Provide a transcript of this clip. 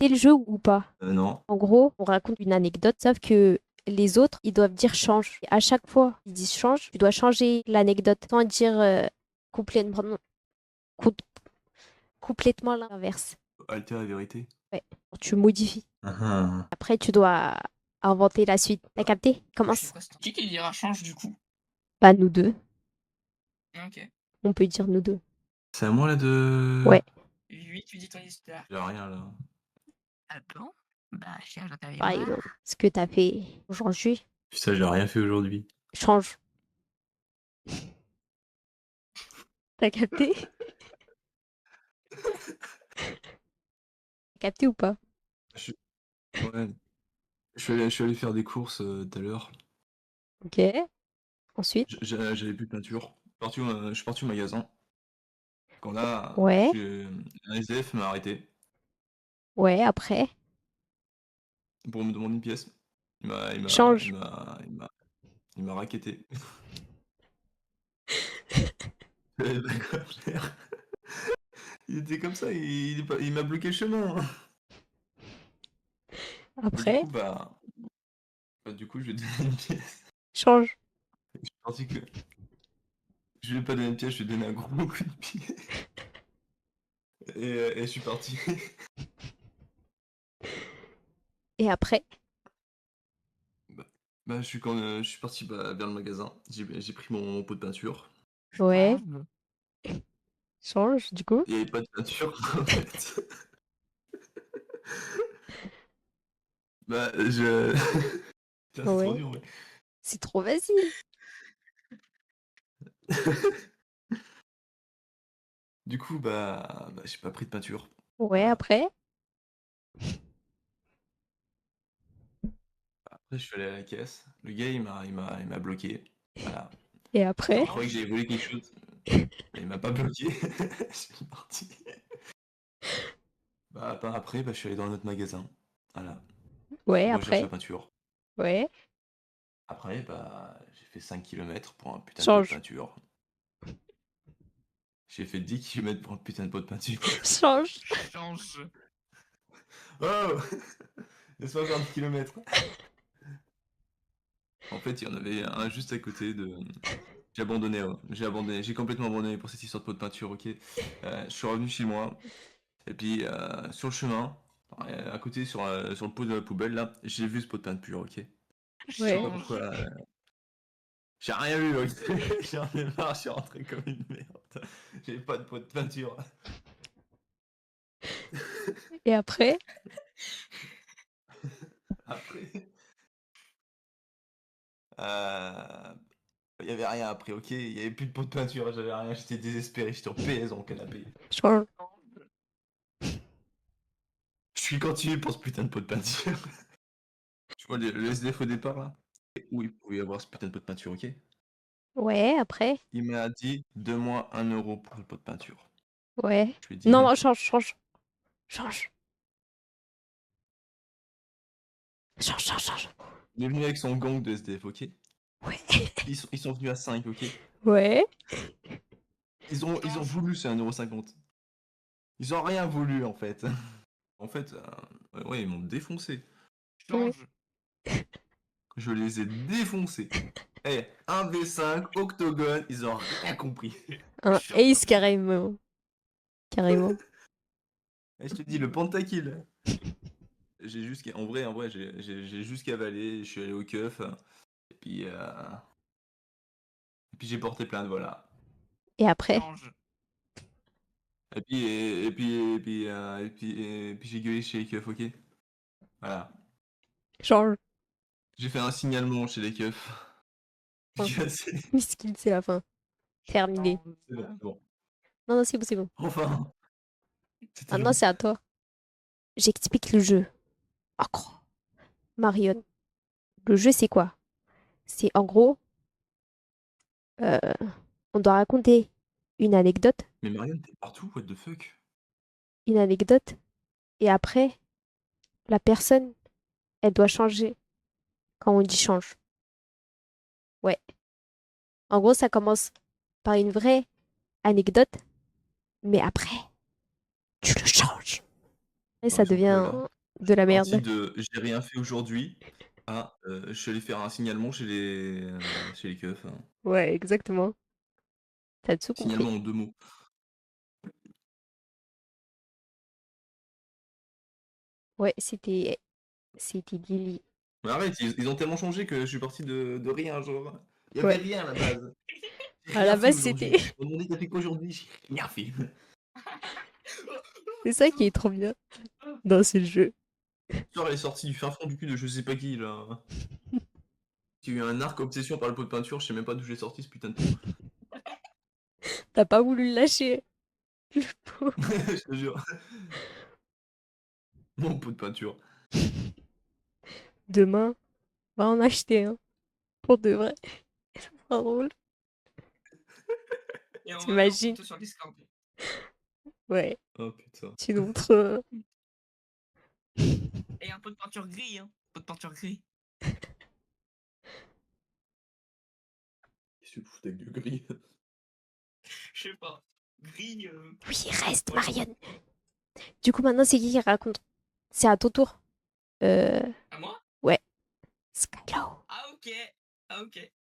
capté le jeu ou pas? Non. En gros, on raconte une anecdote, sauf que les autres, ils doivent dire change. Et à chaque fois qu'ils disent change, tu dois changer l'anecdote sans dire complètement, com- complètement l'inverse. Alter la vérité. Ouais, tu modifies. Ah, Après, tu dois inventer la suite. T'as ah. capté? Je sais Commence. pas, c'est qui dira change du coup? Pas nous deux. Ok. On peut dire nous deux. C'est à moi là de. Ouais. Oui, tu dis ton histoire. J'ai rien là. Ah bon? Bah, cherche dans ta Par mémoire. exemple, ce que t'as fait aujourd'hui, Putain, j'ai rien fait aujourd'hui. change. T'as capté? T'as capté ou pas? Je... Ouais. Je suis allé faire des courses tout à l'heure. Ok. Ensuite? J'avais plus de peinture. Je suis parti au magasin. Quand là, Ouais. un SDF m'a arrêté Ouais, après? pour me demander une pièce. Il m'a, il m'a, il Change. m'a, il m'a, il m'a racketté. Bah, quoi faire. Il était comme ça, il m'a bloqué le chemin, hein. Et du Après? coup, du coup, je lui ai donné une pièce. Change. Je suis parti que je lui ai pas donné une pièce, je lui ai donné un gros coup de pied. Et je suis parti. Et après? Bah, je suis parti vers le magasin. J'ai pris mon pot de peinture. Ouais. Change. Change, du coup? Il n'y avait pas de peinture en fait. Bah, je. Putain, c'est trop Ouais. dur, ouais. C'est trop facile. Du coup, j'ai pas pris de peinture. Ouais, Voilà. après? Après, je suis allé à la caisse. Le gars, il m'a bloqué. Voilà. Et Il après? croyait que j'avais volé quelque chose. Mais il m'a pas bloqué. Je suis parti. Après, je suis allé dans un autre magasin. Voilà. Ouais, Pour rechercher après? la peinture. Ouais. Après, j'ai fait 5 kilomètres pour un putain de pot de Change. peinture. J'ai fait 10 kilomètres pour un putain de pot de peinture. Change. Change. Oh! Laisse-moi faire 10 kilomètres. En fait, il y en avait un juste à côté de. J'ai abandonné, ouais. J'ai abandonné. J'ai complètement abandonné pour cette histoire de pot de peinture, ok? Je suis revenu chez moi. Et puis, sur le chemin, à côté, sur le pot de la poubelle, là, j'ai vu ce pot de peinture, ok? Je sais Ouais. pas pourquoi. Change. J'ai rien vu, ok? J'en ai marre, je suis rentré comme une merde. J'ai pas de pot de peinture. Et après? Après, il y avait rien après, ok? Il y avait plus de pot de peinture, j'avais rien, j'étais désespéré, j'étais en PS dans le canapé. Change. Je suis continué pour ce putain de pot de peinture. Tu vois le SDF au départ là? Où il pouvait y avoir ce putain de pot de peinture, ok? Ouais, après? Il m'a dit, donne-moi 1 € pour le pot de peinture. Ouais. Je lui ai dit Non, non. non, change, change. Change. Change, change, change. Il est venu avec son gang de SDF, ok? Ouais. Ils sont venus à 5, ok? Ouais. Ils ont voulu ce 1,50 €. Ils ont rien voulu en fait. En fait, ouais, ils m'ont défoncé. Ouais. Change. Je les ai défoncés. Eh, 1v5, octogone, ils ont rien compris. Un ace carrément. Carrément. Et je te dis, le pentakill. En vrai, j'ai juste cavalé, je suis allé au keuf, et puis j'ai porté plainte, voilà. Et après? Change. Et puis j'ai gueulé chez les keufs, ok? Voilà. Change. J'ai fait un signalement chez les keufs. Change. C'est Miskin, c'est la fin. Terminé. Change. bon, c'est bon. Non, non, c'est bon, c'est bon. Enfin, c'était Maintenant, long. c'est à toi. J'explique le jeu. Accro. Marion. Le jeu, c'est quoi? C'est en gros, euh, on doit raconter une anecdote, Mais Marianne, t'es partout, what the fuck? une anecdote, et après, la personne, elle doit changer quand on dit change. Ouais. En gros, ça commence par une vraie anecdote, mais après, tu le changes. Et ça Par exemple, devient là, de la parti merde. de j'ai rien fait aujourd'hui à je suis allé faire un signalement chez les keufs, hein. Ouais, exactement. T'as tout compris. Signalement en 2 mots. Ouais, c'était Lily. Mais arrête, ils ont tellement changé que je suis parti de rien, genre. Il y avait Ouais. rien à la base. J'ai À rien la fait base, aujourd'hui. c'était. On m'a demandé: «Tu fait quoi aujourd'hui?» J'ai rien fait. C'est ça qui est trop bien dans ce jeu. L'histoire elle est sortie du fin fond du cul de je sais pas qui, là. J'ai eu un arc obsession par le pot de peinture, je sais même pas d'où j'ai sorti ce putain de pot. T'as pas voulu le lâcher. Le pot. Je te jure. Mon pot de peinture. Demain, va en acheter un. Pour de vrai. Ça sera drôle. Et on va faire T'imagines? photo sur Discord. Ouais. Oh putain. Tu nous montres. Et un pot de peinture gris, hein. Pot de peinture gris. Qu'est-ce que tu fous avec du gris? Je sais pas. Gris. Oui, reste, Ouais. Marianne. Du coup, maintenant, c'est qui raconte? C'est à ton tour. À moi? Ouais. Skylo. Ah ok. Ah ok.